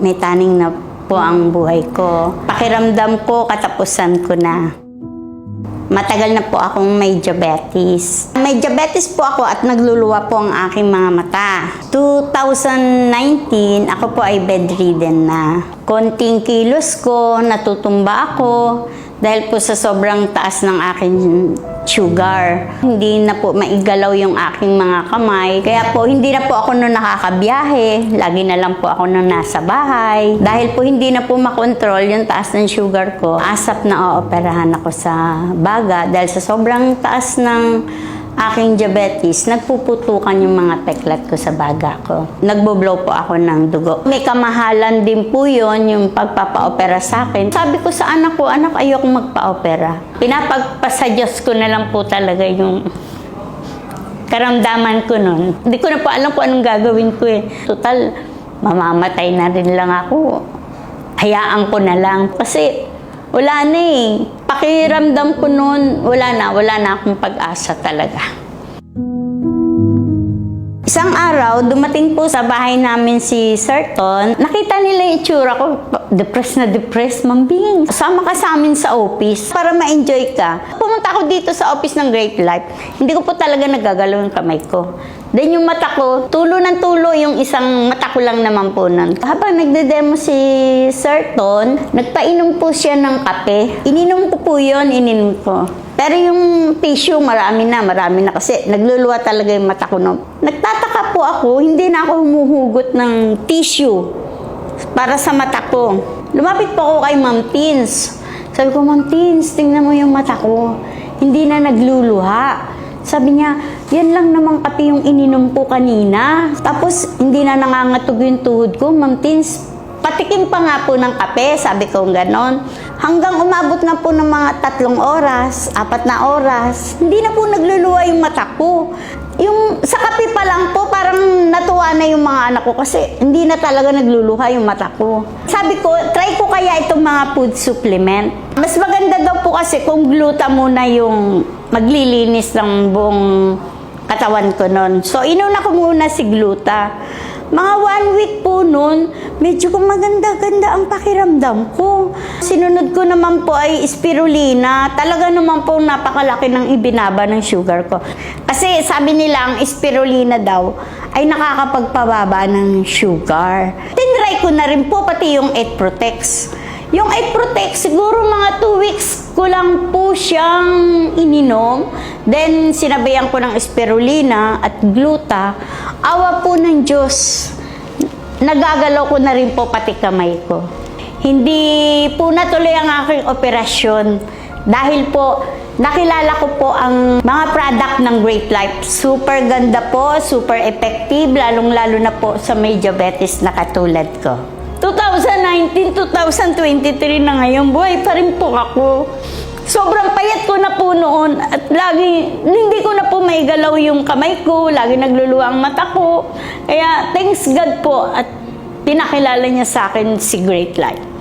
may taning na po ang buhay ko. Pakiramdam ko, katapusan ko na. Matagal na po akong may diabetes. May diabetes po ako at nagluluwa po ang aking mga mata. 2019, ako po ay bedridden na. Konting kilos ko, natutumba ako dahil po sa sobrang taas ng aking sugar. Hindi na po maigalaw yung aking mga kamay. Kaya po, hindi na po ako nung nakakabiyahe. Lagi na lang po ako nung nasa bahay. Dahil po hindi na po makontrol yung taas ng sugar ko, asap na ooperahan ako sa baga. Dahil sa sobrang taas ng aking diabetes, nagpuputukan yung mga peklat ko sa baga ko. Nagbo-blow po ako ng dugo. May kamahalan din po yun, yung pagpapa-opera sa akin. Sabi ko sa anak ko, anak, ayoko magpa-opera. Pinapagpasadyos ko na lang po talaga yung karamdaman ko nun. Hindi ko na po alam kung anong gagawin ko eh. Total, mamamatay na rin lang ako. Hayaan ko na lang. Kasi wala na eh. Pakiramdam ko noon, wala na akong pag-asa talaga. Isang araw, dumating po sa bahay namin si Sir Ton. Nakita nila yung itsura ko. Depressed, mambing. Sama ka sa amin sa office para ma-enjoy ka. Pumunta ako dito sa office ng Great Life. Hindi ko po talaga nagagalaw yung kamay ko. Then yung mata ko, tulo ng tulo yung isang mata ko lang naman po nun. Habang nagde-demo si Sir Ton, nagpainom po siya ng kape. Ininom ko po yun, ininom ko. Pero yung tissue, marami na kasi nagluluwa talaga yung mata ko nun. Nagtataka po ako, hindi na ako humuhugot ng tissue para sa mata ko. Lumapit po ako kay Ma'am Teens. Sabi ko, Ma'am Teens, tingnan mo yung mata ko. Hindi na nagluluha. Sabi niya, yan lang naman kape yung ininom ko kanina. Tapos, hindi na nangangatog yung tuhod ko. Ma'am Teens, patikim pa nga po ng kape, sabi ko ganon. Hanggang umabot na po ng mga 3 oras, 4 na oras, hindi na po nagluluwa yung mata ko. Yung sa kape pa lang po, parang natuwa na yung mga anak ko kasi hindi na talaga nagluluha yung mata ko. Sabi ko, try ko kaya itong mga food supplement. Mas maganda daw po kasi kung gluta muna yung maglilinis ng buong katawan ko nun. So, inuna ko muna si gluta. Mga 1 week po nun, medyo maganda-ganda ang pakiramdam ko. Sinunod ko naman po ay spirulina. Talaga naman po napakalaki ng ibinaba ng sugar ko. Kasi sabi nila ang spirulina daw ay nakakapagpababa ng sugar. Tinry ko na rin po pati yung 8 Protects. Yung 8 Protects, siguro mga 2 weeks ko lang po siyang ininom. Then, sinabayan ko ng spirulina at gluta. Awa po ng Diyos, nagagalaw ko na rin po pati kamay ko. Hindi po natuloy ang aking operasyon dahil po nakilala ko po ang mga product ng Great Life. Super ganda po, super effective, lalong-lalo na po sa may diabetes na katulad ko. 2019, 2023 na ngayon, buhay pa rin po ako. Sobrang payat ko na po noon at lagi, hindi ko na po maigalaw yung kamay ko, lagi nagluluwa ang mata ko. Kaya thanks God po at pinakilala niya sa akin si Great Life.